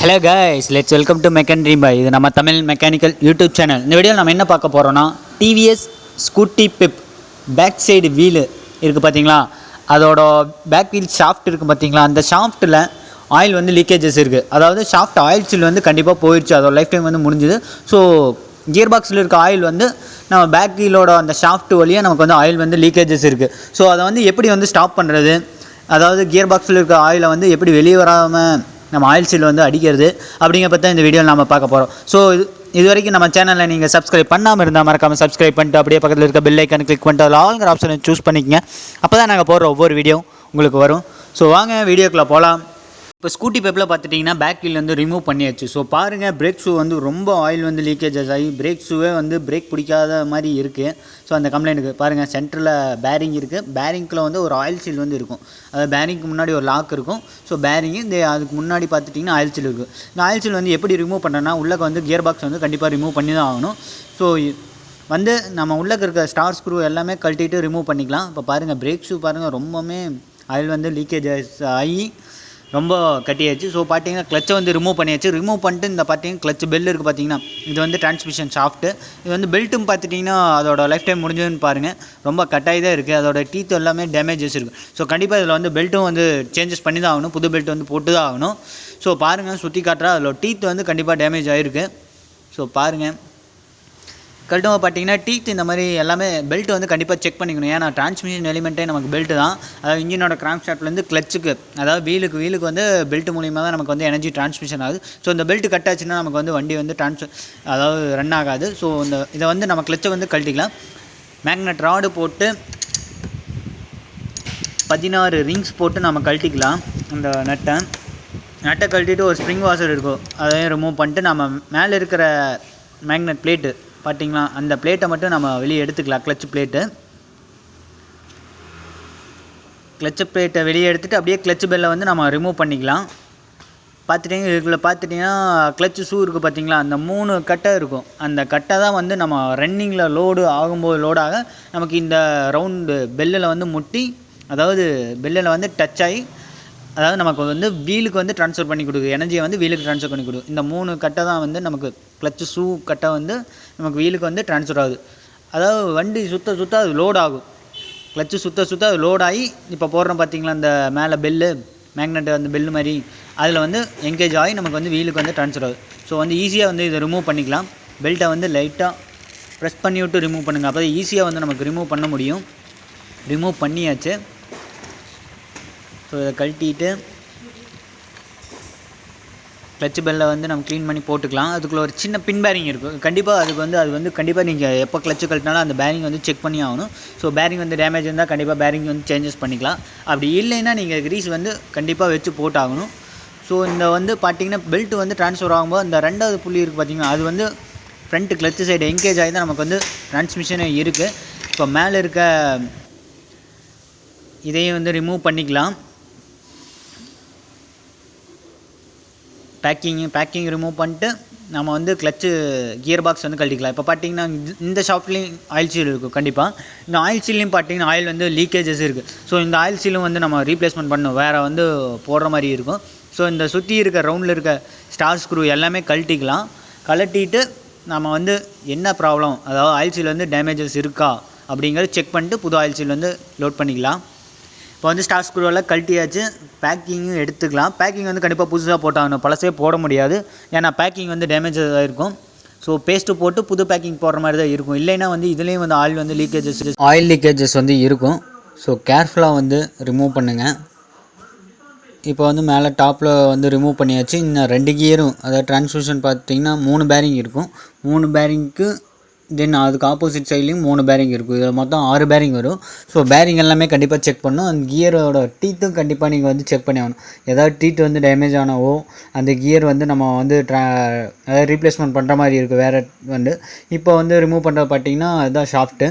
Hello guys, let's welcome to Mech and Dream By. இது நம்ம Tamil mechanical YouTube channel. இந்த வீடியோவில் நம்ம என்ன பார்க்க போகிறோன்னா TVS Scooty Pept back side wheel இருக்குது பார்த்தீங்களா, அதோட பேக் வீல் ஷாஃப்ட் இருக்குது பார்த்தீங்களா, அந்த ஷாஃப்ட்டில் ஆயில் வந்து லீக்கேஜஸ் இருக்குது. அதாவது ஷாஃப்ட் ஆயில் சீல் வந்து கண்டிப்பாக போயிடுச்சு, அதோட லைஃப் டைம் வந்து முடிஞ்சுது. ஸோ கியர் பாக்ஸில் இருக்க ஆயில் வந்து நம்ம பேக் வீலோட அந்த ஷாஃப்ட் வழியாக நமக்கு வந்து ஆயில் வந்து லீக்கேஜஸ் இருக்குது. ஸோ அதை வந்து எப்படி வந்து ஸ்டாப் பண்ணுறது, அதாவது கியர் பாக்ஸில் இருக்க ஆயிலை வந்து எப்படி வெளியே வராமல் நம்ம ஆயில் சீல் வந்து அடிக்கிறது அப்படிங்கிற பற்றி இந்த வீடியோவில் நம்ம பார்க்க போகிறோம். ஸோ இது வரைக்கும் நம்ம சேனலில் நீங்கள் சப்ஸ்கிரைப் பண்ணாமல் இருந்தால் மறக்காமல் சப்ஸ்கிரைப் பண்ணிட்டு அப்படியே பக்கத்தில் இருக்க பெல் ஐக்கான் கிளிக் பண்ணிட்டு அதில் ஆல்ங்கிற ஆப்ஷனை சூஸ் பண்ணிக்கங்க. அப்போ தான் நாங்கள் போடுற ஒவ்வொரு வீடியோ உங்களுக்கு வரும். ஸோ வாங்க வீடியோக்குள்ளே போகலாம். இப்போ ஸ்கூட்டி பெப்பில் பார்த்துட்டிங்கன்னா பேக் வீல் வந்து ரிமூவ் பண்ணியாச்சு. ஸோ பாருங்கள், பிரேக் ஷூ வந்து ரொம்ப ஆயில் வந்து லீக்கேஜஸ் ஆகி பிரேக் ஷூவே வந்து பிரேக் பிடிக்காத மாதிரி இருக்குது. ஸோ அந்த கம்ப்ளைண்ட்டுக்கு பாருங்கள், சென்டரில் பேரிங் இருக்குது, பேரிங்கில் வந்து ஒரு ஆயில் சீல் வந்து இருக்கும். அதாவது பேரிங்க்கு முன்னாடி ஒரு லாக் இருக்கும். ஸோ பேரிங்கு இந்த அதுக்கு முன்னாடி பார்த்துட்டிங்கன்னா ஆயில் சீல் இருக்குது. இந்த ஆயில் சீல் வந்து எப்படி ரிமூவ் பண்ணுறேன்னா, உள்ளே வந்து கியர் பாக்ஸ் வந்து கண்டிப்பாக ரிமூவ் பண்ணி தான் ஆகணும். ஸோ வந்து நம்ம உள்ளே இருக்க ஸ்டார் ஸ்க்ரூ எல்லாமே கழட்டிட்டு ரிமூவ் பண்ணிக்கலாம். இப்போ பாருங்கள், பிரேக் ஷூ பாருங்கள் ரொம்பவுமே ஆயில் வந்து லீக்கேஜஸ் ஆகி ரொம்ப கட்டியாச்சு. ஸோ பார்த்தீங்கன்னா கிளச்சை வந்து ரிமூவ் பண்ணியாச்சு. ரிமூவ் பண்ணிட்டு இந்த பார்த்தீங்கன்னா கிளச் பெல் இருக்குது பார்த்தீங்கன்னா, இது வந்து டிரான்ஸ்மிஷன் ஷாஃப்ட்டு. இது வந்து பெல்ட்டும் பார்த்துட்டிங்கன்னா அதோட லைஃப் டைம் முடிஞ்சதுன்னு பாருங்கள், ரொம்ப கட்டாகி தான் இருக்குது. அதோட டீத் எல்லாமே டேமேஜஸ் இருக்குது. ஸோ கண்டிப்பாக இதில் வந்து பெல்ட்டும் வந்து சேஞ்சஸ் பண்ணி தான் ஆகணும், புது பெல்ட் வந்து போட்டு தான் ஆகணும். ஸோ பாருங்கள், சுற்றி காட்டுறா அதில் டீத் வந்து கண்டிப்பாக டேமேஜ் ஆகிருக்கு. ஸோ பாருங்கள், கழட்டும் பார்த்தீங்கன்னா டீத் இந்த மாதிரி எல்லாமே பெல்ட் வந்து கண்டிப்பாக செக் பண்ணிக்கணும். ஏன்னா டிரான்ஸ்மிஷன் எலிமெண்ட்டே நமக்கு பெல்ட்டு தான். அதாவது இன்ஜினோட கிராங்க் ஷாஃப்ட்லேருந்து கிளச்சுக்கு, அதாவது வீலுக்கு வந்து பெல்ட் மூலியமாக தான் நமக்கு வந்து எனர்ஜி டிரான்ஸ்மிஷன் ஆகுது. ஸோ இந்த பெல்ட் கட் ஆச்சுன்னா நமக்கு வந்து வண்டி வந்து அதாவது ரன் ஆகாது. ஸோ இதை வந்து நம்ம கிளச்சை வந்து கழட்டிக்கலாம். மேக்னெட் ராடு போட்டு 16 ரிங்ஸ் போட்டு நம்ம கழட்டிக்கலாம். அந்த நட்டை கழட்டிட்டு ஒரு ஸ்ப்ரிங் வாஷர் இருக்கும், அதையும் ரிமூவ் பண்ணிட்டு நம்ம மேலே இருக்கிற மேக்னெட் பிளேட்டு பார்த்தீங்களா, அந்த பிளேட்டை மட்டும் நம்ம வெளியே எடுத்துக்கலாம். கிளச் பிளேட்டை வெளியே எடுத்துகிட்டு அப்படியே கிளச் பெல்லை வந்து நம்ம ரிமூவ் பண்ணிக்கலாம். பார்த்துட்டிங்கன்னா கிளச் ஷூ இருக்குது பார்த்தீங்களா, அந்த 3 கட்டை இருக்கும். அந்த கட்டை தான் வந்து நம்ம ரன்னிங்கில் லோடாக நமக்கு இந்த ரவுண்டு பெல்லில் வந்து முட்டி, அதாவது பெல்லில் வந்து டச் ஆகி, அதாவது நமக்கு வந்து வீலுக்கு வந்து ட்ரான்ஸ்ஃபர் பண்ணி கொடுக்குது, எனர்ஜியை வந்து வீலுக்கு ட்ரான்ஸ்ஃபர் பண்ணி கொடுக்குது. இந்த 3 கட்டை தான் வந்து நமக்கு கிளச்சு ஷூ கட்டை வந்து நமக்கு வீலுக்கு வந்து ட்ரான்ஸ்ஃபர் ஆகுது. அதாவது வண்டி சுத்த அது லோட் ஆகும். கிளச்சு சுத்த அது லோட் ஆகி இப்போ போடுறோம் பார்த்தீங்களா, அந்த மேலே பெல்லு மேக்னெட் அந்த பெல்லு மாதிரி அதில் வந்து என்கேஜ் ஆகி நமக்கு வந்து வீலுக்கு வந்து ட்ரான்ஸ்ஃபர் ஆகுது. ஸோ வந்து ஈஸியாக வந்து இதை ரிமூவ் பண்ணிக்கலாம். பெல்ட்டை வந்து லைட்டாக ப்ரெஸ் பண்ணி விட்டு ரிமூவ் பண்ணுங்கள், அப்போ ஈஸியாக வந்து நமக்கு ரிமூவ் பண்ண முடியும். ரிமூவ் பண்ணியாச்சு. ஸோ இதை கழட்டிட்டு கிளச் பெல்லை வந்து நம்ம க்ளீன் பண்ணி போட்டுக்கலாம். அதுக்குள்ளே ஒரு சின்ன பின் பேரிங் இருக்கும். கண்டிப்பாக அது வந்து கண்டிப்பாக நீங்கள் எப்போ கிளச்சு கழட்டினாலும் அந்த பேரிங் வந்து செக் பண்ணி ஆகணும். ஸோ பேரிங் வந்து டேமேஜ் இருந்தால் கண்டிப்பாக பேரிங் வந்து சேஞ்சஸ் பண்ணிக்கலாம். அப்படி இல்லைன்னா நீங்கள் கிரீஸ் வந்து கண்டிப்பாக வச்சு போட்டாகணும். ஸோ இந்த வந்து பார்த்திங்கன்னா பெல்ட் வந்து ட்ரான்ஸ்ஃபர் ஆகும்போது அந்த 2வது புள்ளி இருக்குது பார்த்திங்கன்னா, அது வந்து ஃப்ரண்ட்டு கிளச்சு சைடு என்கேஜ் ஆகி தான் நமக்கு வந்து டிரான்ஸ்மிஷனே இருக்குது. இப்போ மேலே இருக்க இதையும் வந்து ரிமூவ் பண்ணிக்கலாம். பேக்கிங் ரிமூவ் பண்ணிட்டு நம்ம வந்து கிளச்சு கியர் பாக்ஸ் வந்து கழட்டிக்கலாம். இப்போ பார்த்தீங்கன்னா இந்த ஷாஃப்ட்லேயும் ஆயில் சீல் இருக்கும். கண்டிப்பாக இந்த ஆயில் சீல்லையும் பார்த்தீங்கன்னா ஆயில் வந்து லீக்கேஜஸ் இருக்குது. ஸோ இந்த ஆயில் சீலும் வந்து நம்ம ரீப்ளேஸ்மெண்ட் பண்ணணும், வேறு வந்து போடுற மாதிரி இருக்கும். ஸோ இந்த சுற்றி இருக்க ரவுண்டில் இருக்க ஸ்டார் ஸ்க்ரூ எல்லாமே கழட்டிட்டு நம்ம வந்து என்ன ப்ராப்ளம், அதாவது ஆயில் சீல் வந்து டேமேஜஸ் இருக்கா அப்படிங்கிறத செக் பண்ணிட்டு புது ஆயில் சீல் வந்து லோட் பண்ணிக்கலாம். இப்போ வந்து ஸ்டார் ஸ்க்ரூவெல்லாம் கழட்டியாச்சு. பேக்கிங்கும் எடுத்துக்கலாம். பேக்கிங் வந்து கண்டிப்பாக புதுசாக போட்டாகணும், பழசே போட முடியாது. ஏன்னா பேக்கிங் வந்து டேமேஜஸ் ஆகிருக்கும். ஸோ பேஸ்ட்டு போட்டு புது பேக்கிங் போடுற மாதிரி தான் இருக்கும். இல்லைன்னா வந்து இதுலேயும் வந்து ஆயில் லீக்கேஜஸ் வந்து இருக்கும். ஸோ கேர்ஃபுல்லாக வந்து ரிமூவ் பண்ணுங்கள். இப்போ வந்து மேலே டாப்பில் வந்து ரிமூவ் பண்ணியாச்சு. இன்னும் 2 கியரும், அதாவது டிரான்ஸ்மிஷன் பார்த்திங்கன்னா 3 பேரிங் இருக்கும். 3 பேரிங்க்கு தென் அதுக்கு ஆப்போசிட் சைட்லேயும் 3 பேரிங் இருக்கும். இதில் மொத்தம் 6 பேரிங் வரும். ஸோ பேரிங் எல்லாமே கண்டிப்பாக செக் பண்ணணும். அந்த கியரோட டீத்தும் கண்டிப்பாக நீங்கள் வந்து செக் பண்ணி ஆகணும். ஏதாவது டீத் வந்து டேமேஜ் ஆனவோ அந்த கியர் வந்து நம்ம வந்து அதாவது ரீப்ளேஸ்மெண்ட் பண்ணுற மாதிரி இருக்குது வேறு வந்து. இப்போ வந்து ரிமூவ் பண்ணுறது பார்த்திங்கன்னா அதுதான் shaft,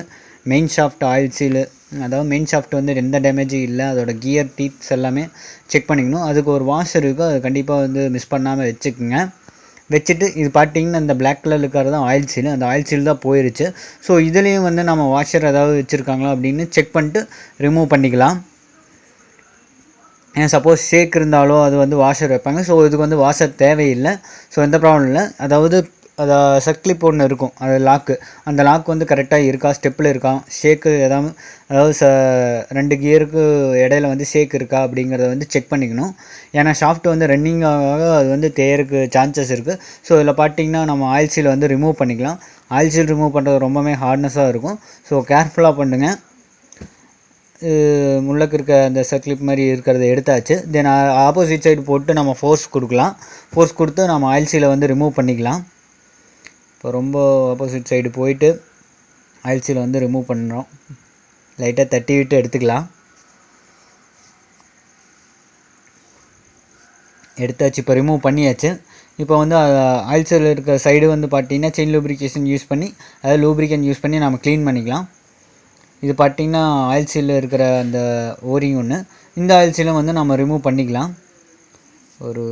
main shaft oil seal. அதாவது மெயின் ஷாஃப்ட் வந்து எந்த டேமேஜும் இல்லை. அதோட கியர் டீத்ஸ் எல்லாமே செக் பண்ணிக்கணும். அதுக்கு ஒரு வாஷர் இருக்குது, அது கண்டிப்பாக வந்து மிஸ் பண்ணாமல் வச்சுட்டு இது பார்த்திங்கன்னா இந்த பிளாக் கலரில் இருக்கிறது தான் ஆயில் சீல். அந்த ஆயில் சீல் தான் போயிடுச்சு. ஸோ இதுலேயும் வந்து நம்ம வாஷர் ஏதாவது வச்சுருக்காங்களா அப்படின்னு செக் பண்ணிட்டு ரிமூவ் பண்ணிக்கலாம். ஏன் சப்போஸ் ஷேக் இருந்தாலோ அது வந்து வாஷர் வைப்பாங்க. ஸோ இதுக்கு வந்து வாஷர் தேவையில்லை. ஸோ எந்த ப்ராப்ளம் இல்லை. அதாவது அதை சக்லிப் ஒன்று இருக்கும், அது லாக்கு, அந்த லாக் வந்து கரெக்டாக இருக்கா, ஸ்டெப்பில் இருக்கா, ஷேக்கு அதாவது 2 கியருக்கு இடையில வந்து ஷேக் இருக்கா அப்படிங்கிறத வந்து செக் பண்ணிக்கணும். ஏன்னா ஷாஃப்ட் வந்து ரன்னிங் ஆக அது வந்து தேயறக்கு சான்சஸ் இருக்குது. ஸோ இதில் பார்த்தீங்கன்னா நம்ம ஆயில் சீல் வந்து ரிமூவ் பண்ணிக்கலாம். ஆயில் சீல் ரிமூவ் பண்ணுறது ரொம்பவே ஹார்ட்னஸாக இருக்கும். ஸோ கேர்ஃபுல்லாக பண்ணுங்கள். முள்ளக்கு இருக்க அந்த சர்க்ளிப் மாதிரி இருக்கிறத எடுத்தாச்சு. தென் ஆப்போசிட் சைடு போட்டு நம்ம ஃபோர்ஸ் கொடுக்கலாம். ஃபோர்ஸ் கொடுத்து நம்ம ஆயில் சீலை வந்து ரிமூவ் பண்ணிக்கலாம். இப்போ ரொம்ப ஆப்போசிட் சைடு போயிட்டு ஆயில் சீலை வந்து ரிமூவ் பண்ணுறோம். லைட்டாக தட்டி விட்டு எடுத்துக்கலாம். எடுத்தாச்சு. இப்போ ரிமூவ் பண்ணியாச்சு. இப்போ வந்து ஆயில் சீல் இருக்கிற சைடு வந்து பார்த்திங்கன்னா செயின் லூப்ரிகேஷன் யூஸ் பண்ணி, அதாவது லூப்ரிகன் யூஸ் பண்ணி நம்ம க்ளீன் பண்ணிக்கலாம். இது பார்த்திங்கன்னா ஆயில் சீலில் இருக்கிற அந்த ஓரிங் ஒன்று. இந்த ஆயில் சீலை வந்து நம்ம ரிமூவ் பண்ணிக்கலாம். ஒரு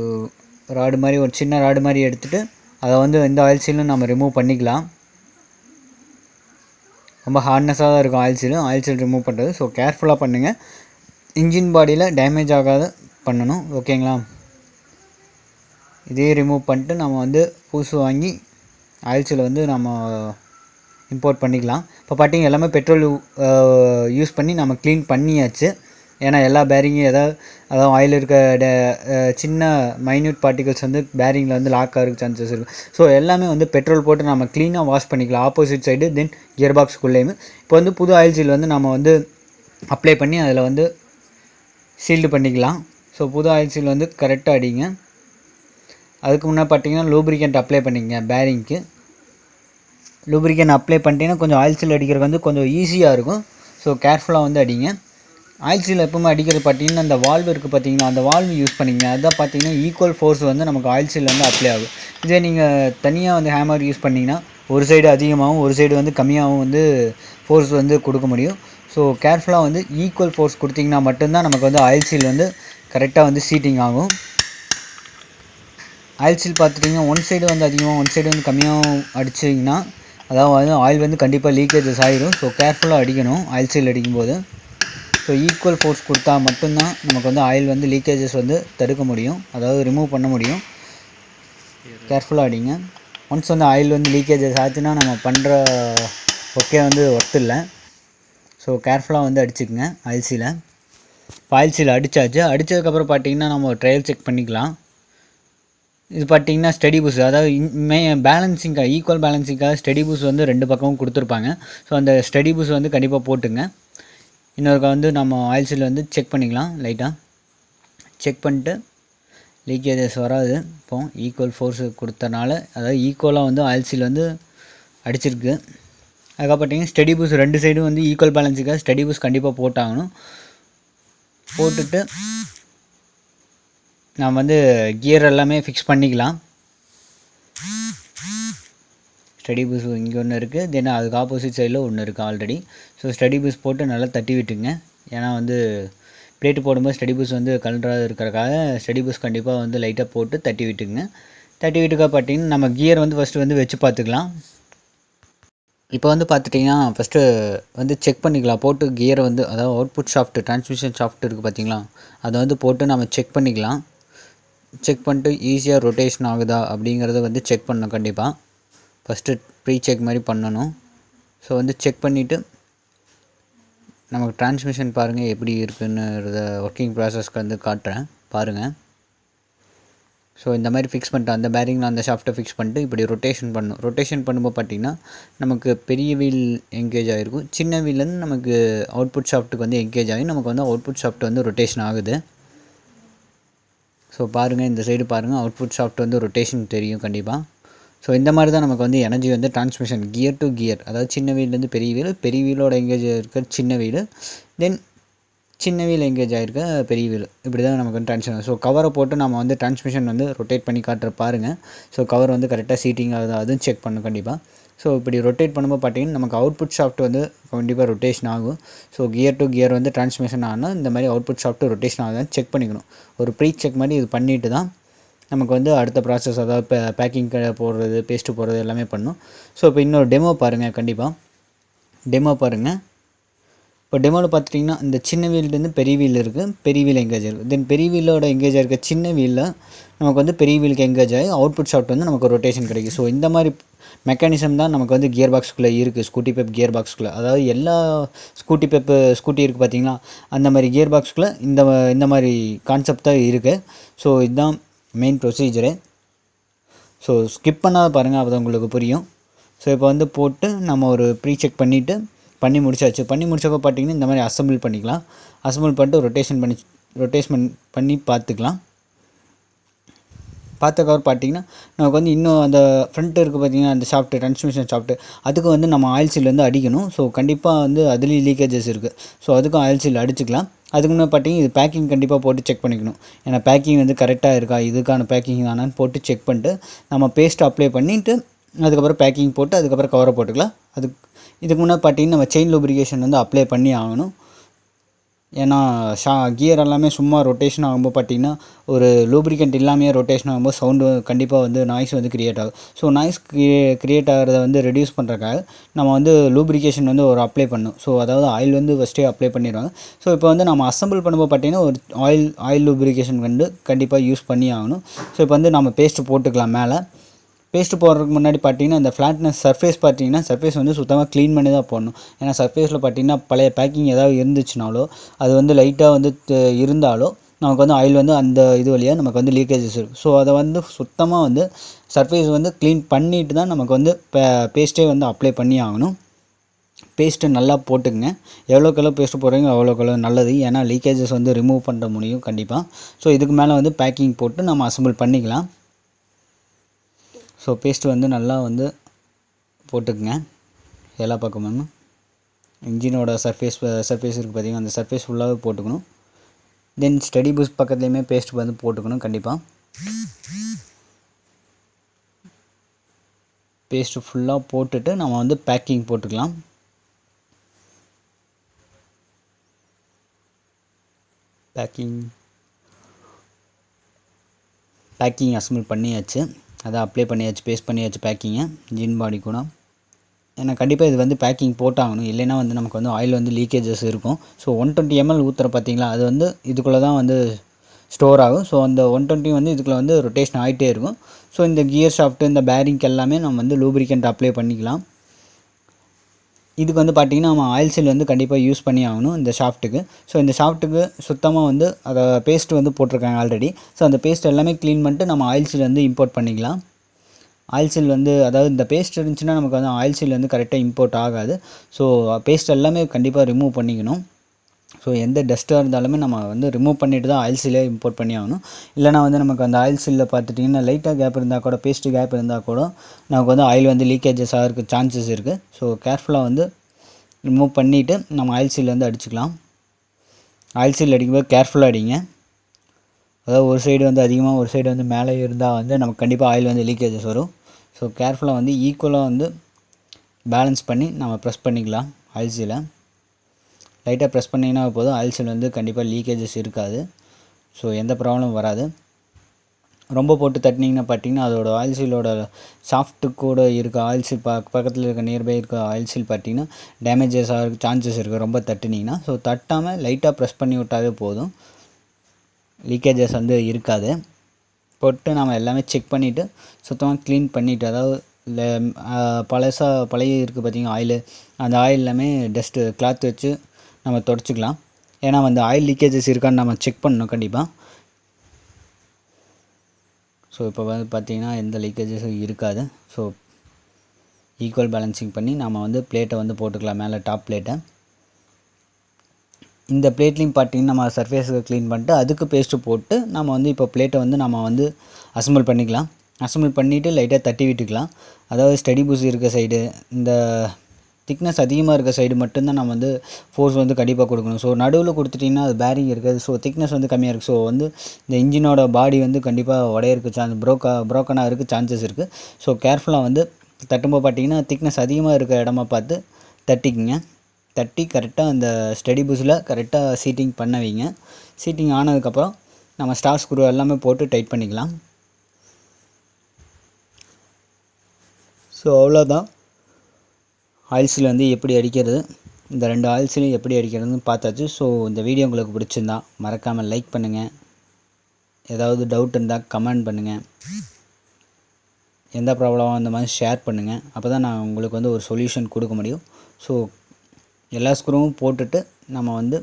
ராடு மாதிரி, ஒரு சின்ன ராடு மாதிரி எடுத்துகிட்டு அதை வந்து இந்த ஆயில் சீலும் நம்ம ரிமூவ் பண்ணிக்கலாம். ரொம்ப ஹார்ட்னஸாக தான் இருக்கும் ஆயில் சீல் ரிமூவ் பண்ணுறது. ஸோ கேர்ஃபுல்லாக பண்ணுங்கள். இன்ஜின் பாடியில் டேமேஜ் ஆகாத பண்ணணும், ஓகேங்களா? இதே ரிமூவ் பண்ணிட்டு நம்ம வந்து புதுசு வாங்கி ஆயில் சீலை வந்து நம்ம இம்போர்ட் பண்ணிக்கலாம். இப்போ பார்த்திங்க எல்லாமே பெட்ரோல் யூஸ் பண்ணி நம்ம க்ளீன் பண்ணியாச்சு. ஏன்னா எல்லா பேரிங்கும் அதாவது ஆயில் இருக்க சின்ன மைன்யூட் பார்ட்டிகல்ஸ் வந்து பேரிங்கில் வந்து லாக் ஆகிறதுக்கு சான்சஸ் இருக்குது. ஸோ எல்லாமே வந்து பெட்ரோல் போட்டு நம்ம க்ளீனாக வாஷ் பண்ணிக்கலாம் ஆப்போசிட் சைடு, தென் கியர் பாக்ஸ்க்குள்ளேயுமே. இப்போ வந்து புது ஆயில் சீல் வந்து நம்ம வந்து அப்ளை பண்ணி அதில் வந்து சீல்டு பண்ணிக்கலாம். ஸோ புது ஆயில் சீல் வந்து கரெக்டாக அடிங்க. அதுக்கு முன்னாடி பார்த்திங்கன்னா லூப்ரிகண்ட் அப்ளை பண்ணிங்க. பேரிங்க்கு லூப்ரிகன் அப்ளை பண்ணிட்டீங்கன்னா கொஞ்சம் ஆயில் சீல் அடிக்கிறது வந்து கொஞ்சம் ஈஸியாக இருக்கும். ஸோ கேர்ஃபுல்லாக வந்து அடிங்க. ஆயில் சீல் எப்பவுமே அடிக்கிறது பார்த்திங்கன்னா அந்த வால்வு இருக்குது பார்த்திங்கன்னா, அந்த வால்வு யூஸ் பண்ணிங்க. அதுதான் பார்த்திங்கன்னா ஈக்குவல் ஃபோர்ஸ் வந்து நமக்கு ஆயில் சீல் வந்து அப்ளை ஆகும். இதே நீங்கள் தனியாக வந்து ஹேமர் யூஸ் பண்ணிங்கன்னா ஒரு சைடு அதிகமாகவும் ஒரு சைடு வந்து கம்மியாகவும் வந்து ஃபோர்ஸ் வந்து கொடுக்க முடியும். ஸோ கேர்ஃபுல்லாக வந்து ஈக்குவல் ஃபோர்ஸ் கொடுத்திங்கன்னா மட்டும்தான் நமக்கு வந்து ஆயில் சீல் வந்து கரெக்டாக வந்து சீட்டிங் ஆகும். ஆயில் சீல் பார்த்துட்டிங்கன்னா ஒன் சைடு வந்து அதிகமாக ஒன் சைடு வந்து கம்மியாகவும் அடிச்சிங்கன்னா அதாவது ஆயில் வந்து கண்டிப்பாக லீக்கேஜஸ் ஆகிடும். ஸோ கேர்ஃபுல்லாக அடிக்கணும் ஆயில் சீல் அடிக்கும்போது. ஸோ ஈக்குவல் ஃபோர்ஸ் கொடுத்தா மட்டும்தான் நமக்கு வந்து ஆயில் வந்து லீக்கேஜஸ் வந்து தடுக்க முடியும், அதாவது ரிமூவ் பண்ண முடியும். கேர்ஃபுல்லாக அடிங்க. ஒன்ஸ் வந்து ஆயில் வந்து லீக்கேஜஸ் ஆச்சுன்னா நம்ம பண்ணுற ஒர்க்கே வந்து ஒர்த் இல்லை. ஸோ கேர்ஃபுல்லாக வந்து அடிச்சுக்கங்க ஆயில் சீலை. இப்போ ஆயில் சீலை அடித்தாச்சு. அடித்ததுக்கப்புறம் பார்த்திங்கன்னா நம்ம ட்ரையல் செக் பண்ணிக்கலாம். இது பார்த்திங்கன்னா ஸ்டடி பூஸ், அதாவது பேலன்சிங்காக ஈக்குவல் பேலன்சிங்காக ஸ்டடி பூஸ் வந்து 2 பக்கமும் கொடுத்துருப்பாங்க. ஸோ அந்த ஸ்டடி பூஸ் வந்து கண்டிப்பாக போட்டுங்க. இன்னொருக்கா வந்து நம்ம ஆயில் சீல் வந்து செக் பண்ணிக்கலாம். லைட்டாக செக் பண்ணிட்டு லீக்கேஜஸ் வராது. இப்போ ஈக்குவல் ஃபோர்ஸு கொடுத்தனால, அதாவது ஈக்குவலாக வந்து ஆயில் சீல் வந்து அடிச்சிருக்கு. அதுக்காக பார்த்திங்கன்னா ஸ்டடி பூஸ் 2 சைடும் வந்து ஈக்குவல் பேலன்ஸுக்காக ஸ்டடி பூஸ் கண்டிப்பாக போட்டாகணும். போட்டுட்டு நாம் வந்து கியர் எல்லாமே ஃபிக்ஸ் பண்ணிக்கலாம். ஸ்டடி பூஸ் இங்கே ஒன்று இருக்குது, தென் அதுக்கு ஆப்போசிட் சைடில் ஒன்று இருக்குது ஆல்ரெடி. ஸோ ஸ்டடி பூஸ் போட்டு நல்லா தட்டி விட்டுங்க. ஏன்னா வந்து பிளேட்டு போடும்போது ஸ்டடி பூஸ் வந்து கலராக இருக்கிறக்காக ஸ்டடி பூஸ் கண்டிப்பாக வந்து லைட்டாக போட்டு தட்டி விட்டுங்க. தட்டி விட்டுக்கா பார்த்திங்கன்னா நம்ம கியர் வந்து ஃபஸ்ட்டு வந்து வச்சு பார்த்துக்கலாம். இப்போ வந்து பார்த்துட்டிங்கன்னா ஃபஸ்ட்டு வந்து செக் பண்ணிக்கலாம். போட்டு கியரை வந்து, அதாவது அவுட்புட் ஷாஃப்ட், டிரான்ஸ்மிஷன் ஷாஃப்ட் இருக்குது பார்த்திங்களா, அதை வந்து போட்டு நம்ம செக் பண்ணிக்கலாம். செக் பண்ணிட்டு ஈஸியாக ரொட்டேஷன் ஆகுதா அப்படிங்கிறத வந்து செக் பண்ணணும். கண்டிப்பாக ஃபஸ்ட்டு ப்ரீ செக் மாதிரி பண்ணணும். ஸோ வந்து செக் பண்ணிவிட்டு நமக்கு டிரான்ஸ்மிஷன் பாருங்கள் எப்படி இருக்குதுன்றத ஒர்க்கிங் ப்ராசஸ்க்கு வந்து காட்டுறேன் பாருங்கள். ஸோ இந்த மாதிரி ஃபிக்ஸ் பண்ணிட்டு அந்த பேரிங்கில் அந்த ஷாஃப்ட்டை ஃபிக்ஸ் பண்ணிட்டு இப்படி ரொட்டேஷன் பண்ணணும். ரொட்டேஷன் பண்ணும்போது பார்த்திங்கன்னா நமக்கு பெரிய வீல் எங்கேஜ் ஆகிருக்கும், சின்ன வீல்லேருந்து நமக்கு அவுட்புட் ஷாஃப்ட்டுக்கு வந்து எங்கேஜ் ஆகி நமக்கு வந்து அவுட்புட் ஷாஃப்ட் வந்து ரொட்டேஷன் ஆகுது. ஸோ பாருங்கள், இந்த சைடு பாருங்கள், அவுட்புட் ஷாஃப்ட் வந்து ரொட்டேஷன் தெரியும் கண்டிப்பாக. ஸோ இந்த மாதிரி தான் நமக்கு வந்து எனர்ஜி வந்து டிரான்ஸ்மிஷன் கியர் டு கியர், அதாவது சின்ன வீல்லேருந்து பெரிய வீல், பெரிய வீலோட எங்கேஜ் இருக்க சின்ன வீல், தென் சின்ன வீல் எங்கேஜ் ஆகிருக்க பெரிய வீல், இப்படி தான் நமக்கு வந்து டிரான்ஸ்மிஷன். ஸோ கவரை போட்டு நம்ம வந்து டிரான்ஸ்மிஷன் வந்து ரொட்டேட் பண்ணி காட்டுற பாருங்கள். ஸோ கவர் வந்து கரெக்டாக சீட்டிங் ஆகுது அதுவும் செக் பண்ணணும் கண்டிப்பாக. ஸோ இப்படி ரொட்டேட் பண்ணும்போது பார்த்திங்கன்னா நமக்கு அவுட்புட் ஷாஃப்ட் வந்து கண்டிப்பாக ரொட்டேஷன் ஆகும். ஸோ கியர் டு கியர் வந்து டிரான்ஸ்மிஷன் ஆனால் இந்த மாதிரி அவுட்புட் ஷாஃப்ட் ரொட்டேஷன் ஆகுதுன்னு செக் பண்ணிக்கணும். ஒரு ப்ரீ செக் மாதிரி இது பண்ணிவிட்டு தான் நமக்கு வந்து அடுத்த ப்ராசஸ், அதாவது பேக்கிங் போடுறது, பேஸ்ட்டு போடுறது எல்லாமே பண்ணணும். ஸோ இப்போ இன்னொரு டெமோ பாருங்கள், கண்டிப்பாக டெமோ பாருங்கள். இப்போ டெமோவில் பார்த்துட்டிங்கன்னா இந்த சின்ன வீல்லேருந்து பெரிய வீல் இருக்குது, பெரிய வீல் எங்கேஜ் இருக்குது. தென் பெரிய வீலோட எங்கேஜாக இருக்க சின்ன வீலில் நமக்கு வந்து பெரிய வீலுக்கு எங்கேஜ் ஆகி அவுட்புட் ஷாஃப்ட் வந்து நமக்கு ரொட்டேஷன் கிடைக்கும். ஸோ இந்த மாதிரி மெக்கானிசம் தான் நமக்கு வந்து கியர் பாக்ஸ்குள்ளே இருக்குது, ஸ்கூட்டி பெப் கியர் பாக்ஸ்குள்ளே. அதாவது எல்லா ஸ்கூட்டி இருக்குது பார்த்தீங்களா, அந்த மாதிரி கியர் பாக்ஸ்குள்ளே இந்த மாதிரி கான்செப்ட் தான் இருக்குது. ஸோ இதுதான் மெயின் ப்ரொசீஜரு. ஸோ ஸ்கிப் பண்ணாத பாருங்கள், அப்போ தான் உங்களுக்கு புரியும். ஸோ இப்போ வந்து போட்டு நம்ம ஒரு ப்ரீ செக் பண்ணி முடிச்சாச்சு. பண்ணி முடிச்சப்போ பார்த்தீங்கன்னா இந்த மாதிரி அசம்பிள் பண்ணிக்கலாம். அசம்பிள் பண்ணிட்டு ரொட்டேஷன் பண்ணி பார்த்துக்கலாம். பார்த்ததுக்கப்புறம் பார்த்தீங்கன்னா நமக்கு வந்து இன்னும் அந்த ஃப்ரண்ட் இருக்குது பார்த்தீங்கன்னா, அந்த ஷாஃப்ட்டு ட்ரான்ஸ்மிஷன் ஷாஃப்ட்டு, அதுக்கு வந்து நம்ம ஆயில் சீல் வந்து அடிக்கணும். ஸோ கண்டிப்பாக வந்து அதுலேயும் லீக்கேஜஸ் இருக்குது. ஸோ அதுக்கும் ஆயில் சீல் அடிச்சுக்கலாம். அதுக்கு முன்னாடி பார்த்தீங்கன்னா இது பேக்கிங் கண்டிப்பாக போட்டு செக் பண்ணிக்கணும். ஏன்னா பேக்கிங் வந்து கரெக்டாக இருக்கா, இதுக்கான பேக்கிங் தானான்னு போட்டு செக் பண்ணிட்டு நம்ம பேஸ்ட் அப்ளை பண்ணிவிட்டு அதுக்கப்புறம் பேக்கிங் போட்டு அதுக்கப்புறம் கவரை போட்டுக்கலாம். இதுக்கு முன்னாடி பார்த்தீங்கன்னா நம்ம செயின் லூப்ரிகேஷன் வந்து அப்ளை பண்ணி ஆகணும். ஏன்னா கியர் எல்லாமே சும்மா ரொட்டேஷன் ஆகும்போது பார்த்திங்கன்னா ஒரு லூப்ரிகண்ட் இல்லாமையே ரொட்டேஷன் ஆகும்போது சவுண்டு கண்டிப்பாக வந்து நாய்ஸ் வந்து க்ரியேட் ஆகும். ஸோ நாய்ஸ் க்ரியேட் ஆகிறத வந்து ரெடியூஸ் பண்ணுறக்காக நம்ம வந்து லூப்ரிகேஷன் வந்து ஒரு அப்ளை பண்ணணும். ஸோ அதாவது ஆயில் வந்து ஃபஸ்ட்டே அப்ளை பண்ணிடுவாங்க. ஸோ இப்போ வந்து நம்ம அசம்பிள் பண்ணும்போது பார்த்திங்கன்னா ஒரு ஆயில் லூப்ரிகேஷன் வந்து கண்டிப்பாக யூஸ் பண்ணி ஆகணும். ஸோ இப்போ வந்து நம்ம பேஸ்ட்டு போட்டுக்கலாம். மேலே பேஸ்ட்டு போடுறதுக்கு முன்னாடி பார்த்தீங்கன்னா இந்த ஃப்ளாட்னஸ் சர்ஃபேஸ் வந்து சுத்தமாக க்ளீன் பண்ணி தான் போடணும். ஏன்னா சர்ஃபேஸில் பார்த்தீங்கன்னா பழைய பேக்கிங் ஏதாவது இருந்துச்சுனாலோ அது வந்து லைட்டாக வந்து இருந்தாலோ நமக்கு வந்து ஆயில் வந்து அந்த இது வழியாக நமக்கு வந்து லீக்கேஜஸ் இருக்குது. ஸோ அதை வந்து சுத்தமாக வந்து சர்ஃபேஸ் வந்து க்ளீன் பண்ணிட்டு தான் நமக்கு வந்து பேஸ்ட்டே வந்து அப்ளை பண்ணி ஆகணும். பேஸ்ட்டு நல்லா போட்டுக்குங்க. எவ்வளோக்கெவ்வளோ பேஸ்ட்டு போடுறீங்க அவ்வளோக்கெவ்வளோ நல்லது. ஏன்னா லீக்கேஜஸ் வந்து ரிமூவ் பண்ண முடியும் கண்டிப்பாக. ஸோ இதுக்கு மேலே வந்து பேக்கிங் போட்டு நம்ம அசம்பிள் பண்ணிக்கலாம். ஸோ பேஸ்ட்டு வந்து நல்லா வந்து போட்டுக்குங்க எல்லா பக்கமும். இன்ஜினோட சர்ஃபேஸ் இருக்குது பார்த்திங்கன்னா, அந்த சர்ஃபேஸ் ஃபுல்லாகவே போட்டுக்கணும். தென் ஸ்டடி பூஸ்ட் பக்கத்துலேயுமே பேஸ்ட் வந்து போட்டுக்கணும் கண்டிப்பாக. பேஸ்ட்டு ஃபுல்லாக போட்டுட்டு நம்ம வந்து பேக்கிங் போட்டுக்கலாம். பேக்கிங் அசம்பிள் பண்ணியாச்சு, அதை அப்ளை பண்ணியாச்சு, பேஸ்ட் பண்ணியாச்சு பேக்கிங்கை இன்ஜின் பாடி கூட. ஏன்னா கண்டிப்பாக இது வந்து பேக்கிங் போட்டாகணும், இல்லைன்னா வந்து நமக்கு வந்து ஆயில் வந்து லீக்கேஜஸ் இருக்கும். ஸோ 120 ml ஊற்றுற பார்த்தீங்களா, அது வந்து இதுக்குள்ளே தான் வந்து ஸ்டோர் ஆகும். ஸோ அந்த 120 வந்து இதுக்குள்ளே வந்து ரொட்டேஷன் ஆகிட்டே இருக்கும். ஸோ இந்த கியர் ஷாஃப்ட்டு இந்த பேரிங்க்கு எல்லாமே நம்ம வந்து லூப்ரிகண்ட் அப்ளை பண்ணிக்கலாம். இதுக்கு வந்து பார்த்திங்கன்னா நம்ம ஆயில் சீல் வந்து கண்டிப்பாக யூஸ் பண்ணி ஆகணும் இந்த ஷாஃப்ட்டுக்கு. ஸோ இந்த ஷாஃப்ட்டுக்கு சுத்தமாக வந்து அதை பேஸ்ட்டு வந்து போட்டிருக்காங்க ஆல்ரெடி. ஸோ அந்த பேஸ்ட் எல்லாமே க்ளீன் பண்ணிட்டு நம்ம ஆயில் சீல் வந்து இம்போர்ட் பண்ணிக்கலாம். ஆயில் சீல் வந்து அதாவது இந்த பேஸ்ட் இருந்துச்சுன்னா நமக்கு வந்து ஆயில் சீல் வந்து கரெக்டாக இம்போர்ட் ஆகாது. ஸோ பேஸ்ட் எல்லாமே கண்டிப்பாக ரிமூவ் பண்ணிக்கணும். ஸோ எந்த டஸ்ட்டாக இருந்தாலுமே நம்ம வந்து ரிமூவ் பண்ணிவிட்டு தான் ஆயில் சீலே இம்போர்ட் பண்ணி ஆகணும். இல்லைனா வந்து நமக்கு அந்த ஆயில் சீலில் பார்த்துட்டிங்கன்னா லைட்டாக கேப் இருந்தால் கூட, பேஸ்ட்டு கேப் இருந்தால் கூட நமக்கு வந்து ஆயில் வந்து லீக்கேஜஸ் ஆகிறதுக்கு சான்சஸ் இருக்குது. ஸோ கேர்ஃபுல்லாக வந்து ரிமூவ் பண்ணிவிட்டு நம்ம ஆயில் சீல் வந்து அடிச்சுக்கலாம். ஆயில் சீல் அடிக்கும்போது கேர்ஃபுல்லாக அடிங்க. அதாவது ஒரு சைடு வந்து அதிகமாக ஒரு சைடு வந்து மேலே இருந்தால் வந்து நமக்கு கண்டிப்பாக ஆயில் வந்து லீக்கேஜஸ் வரும். ஸோ கேர்ஃபுல்லாக வந்து ஈக்குவலாக வந்து பேலன்ஸ் பண்ணி நம்ம ப்ரெஸ் பண்ணிக்கலாம். ஆயில் சீலை லைட்டாக ப்ரெஸ் பண்ணிங்கன்னா போதும், ஆயில் சீல் வந்து கண்டிப்பாக லீக்கேஜஸ் இருக்காது. ஸோ எந்த ப்ராப்ளமும் வராது. ரொம்ப போட்டு தட்டினீங்கன்னா பார்த்தீங்கன்னா அதோட ஆயில் சீலோட சாஃப்ட்டு கூட இருக்க ஆயில் சீல் பக்கத்தில் இருக்க நியர்பை இருக்க ஆயில் சீல் பார்த்தீங்கன்னா டேமேஜஸ் ஆகிறதுக்கு சான்சஸ் இருக்குது ரொம்ப தட்டினீங்கன்னா. ஸோ தட்டாமல் லைட்டாக ப்ரெஸ் பண்ணி விட்டாவே போதும், லீக்கேஜஸ் வந்து இருக்காது. போட்டு நம்ம எல்லாமே செக் பண்ணிவிட்டு சுத்தமாக க்ளீன் பண்ணிவிட்டு, அதாவது இல்லை பழைய இருக்குது பார்த்திங்கன்னா ஆயிலு, அந்த ஆயில் எல்லாமே டஸ்ட்டு கிளாத் வச்சு நம்ம தொடச்சிக்கலாம். ஏன்னா வந்து ஆயில் லீக்கேஜஸ் இருக்கான்னு நம்ம செக் பண்ணணும் கண்டிப்பாக. ஸோ இப்போ வந்து பார்த்திங்கன்னா எந்த லீக்கேஜஸும் இருக்காது. ஸோ ஈக்குவல் பேலன்சிங் பண்ணி நம்ம வந்து பிளேட்டை வந்து போட்டுக்கலாம், மேலே டாப் பிளேட்டை. இந்த பிளேட்லேயும் பார்த்திங்கன்னா நம்ம சர்ஃபேஸுக்கு க்ளீன் பண்ணிட்டு அதுக்கு பேஸ்ட்டு போட்டு நம்ம வந்து இப்போ பிளேட்டை வந்து நம்ம வந்து அசம்பிள் பண்ணிக்கலாம். அசம்பிள் பண்ணிவிட்டு லைட்டாக தட்டி விட்டுக்கலாம். அதாவது ஸ்டடி பூஸ் இருக்க சைடு, இந்த திக்னஸ் அதிகமாக இருக்க சைடு மட்டும்தான் நம்ம வந்து ஃபோர்ஸ் வந்து கண்டிப்பாக கொடுக்கணும். ஸோ நடுவில் கொடுத்துட்டிங்கன்னா அது பேரிங் இருக்காது. ஸோ திக்னஸ் வந்து கம்மியாக இருக்குது. ஸோ வந்து இந்த இன்ஜினோட பாடி வந்து கண்டிப்பாக உடையிறதுக்கு ப்ரோக்கனாக இருக்குது சான்சஸ் இருக்குது. ஸோ கேர்ஃபுல்லாக வந்து தட்டும்போது பார்த்திங்கன்னா திக்னஸ் அதிகமாக இருக்க இடமா பார்த்து தட்டிக்குங்க. தட்டி கரெக்டாக அந்த ஸ்டடி பூஸில் கரெக்டாக சீட்டிங் பண்ண வைங்க. சீட்டிங் ஆனதுக்கப்புறம் நம்ம ஸ்டார் ஸ்க்ரூ எல்லாமே போட்டு டைட் பண்ணிக்கலாம். ஸோ அவ்வளோதான், ஆயில் சீல் வந்து எப்படி அடிக்கிறது இந்த 2 ஆயில்ஸ்லையும் எப்படி அடிக்கிறதுன்னு பார்த்தாச்சு. ஸோ இந்த வீடியோ உங்களுக்கு பிடிச்சிருந்தா மறக்காமல் லைக் பண்ணுங்கள். ஏதாவது டவுட் இருந்தால் கமெண்ட் பண்ணுங்கள். எந்த ப்ராப்ளமாக அந்த மாதிரி ஷேர் பண்ணுங்கள். அப்போ தான் நான் உங்களுக்கு வந்து ஒரு சொல்யூஷன் கொடுக்க முடியும். ஸோ எல்லா ஸ்க்ரூவும் போட்டுட்டு நம்ம வந்து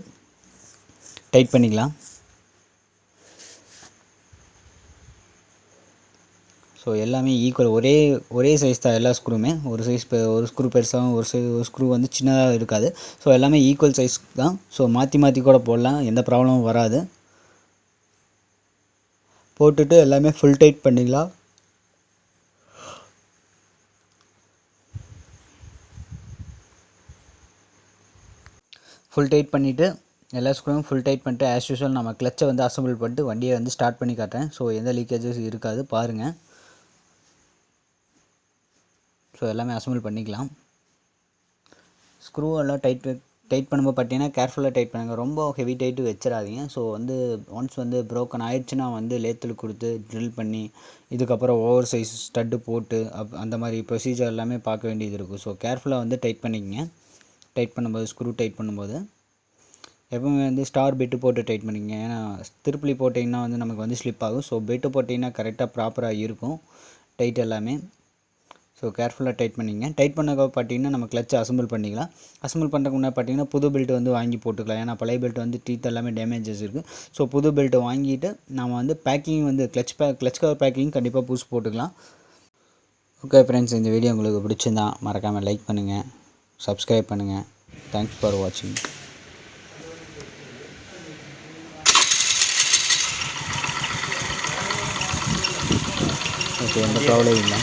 டைட் பண்ணிக்கலாம். ஸோ எல்லாமே ஈக்குவல், ஒரே சைஸ் தான் எல்லா ஸ்க்ரூவுமே. ஒரு ஸ்க்ரூ பெருசாகவும் ஒரு ஸ்க்ரூ வந்து சின்னதாக இருக்காது. ஸோ எல்லாமே ஈக்குவல் சைஸ் தான். ஸோ மாற்றி கூட போடலாம், எந்த ப்ராப்ளமும் வராது. போட்டுட்டு எல்லாமே ஃபுல் டைட் பண்ணிக்கலாம். ஃபுல் டைட் பண்ணிவிட்டு எல்லா ஸ்க்ரூவும் ஃபுல் டைட் பண்ணிட்டு ஆஸ் யூஷுவல் நம்ம கிளச்சை வந்து அசம்பிள் பண்ணிட்டு வண்டியை வந்து ஸ்டார்ட் பண்ணி காட்டுறேன். ஸோ எந்த லீக்கேஜஸ் இருக்காது பாருங்கள். ஸோ எல்லாமே அசம்பிள் பண்ணிக்கலாம். ஸ்க்ரூ எல்லாம் டைட் பண்ணும்போது பார்த்தீங்கன்னா கேர்ஃபுல்லாக டைட் பண்ணுங்கள். ரொம்ப ஹெவி டைட்டு வச்சிடாதீங்க. ஸோ வந்து ஒன்ஸ் வந்து ப்ரோக்கன் ஆயிடுச்சுன்னா வந்து லேத்தில் கொடுத்து ட்ரில் பண்ணி இதுக்கப்புறம் ஓவர் சைஸ் ஸ்டட்டு போட்டு அந்த மாதிரி ப்ரொசீஜர் எல்லாமே பார்க்க வேண்டியது இருக்கும். ஸோ கேர்ஃபுல்லாக வந்து டைட் பண்ணிக்கங்க. டைட் பண்ணும்போது ஸ்க்ரூ டைட் பண்ணும்போது எப்பவுமே வந்து ஸ்டார் பெட்டு போட்டு டைட் பண்ணிக்கங்க. ஏன்னா திருப்பலி போட்டிங்கன்னா வந்து நமக்கு வந்து ஸ்லிப் ஆகும். ஸோ பெட்டு போட்டிங்கன்னா கரெக்டாக ப்ராப்பராக இருக்கும் டைட் எல்லாமே. ஸோ கேர்ஃபுல்லாக டைட் பண்ணிங்க. டைட் பண்ண பார்த்தீங்கன்னா நம்ம கிளச்சை அசம்பிள் பண்ணிக்கலாம். அசம்பிள் பண்ணுறதுக்கு முன்னாடி பார்த்தீங்கன்னா புது பெல்ட் வந்து வாங்கி போட்டுக்கலாம். ஏன்னா பழைய பெல்ட் வந்து டீத் எல்லாமே டேமேஜஸ் இருக்குது. ஸோ புது பெல்ட்டை வாங்கிட்டு நம்ம வந்து பேக்கிங் வந்து கிளச் கவர் பேக்கிங் கண்டிப்பாக புதுசு போட்டுக்கலாம். ஓகே ஃப்ரெண்ட்ஸ், இந்த வீடியோ உங்களுக்கு பிடிச்சிருந்தா மறக்காமல் லைக் பண்ணுங்கள், சப்ஸ்கிரைப் பண்ணுங்கள். தேங்க்ஸ் ஃபார் வாட்சிங். ஓகே, எந்த ப்ராப்ளம் இல்லை.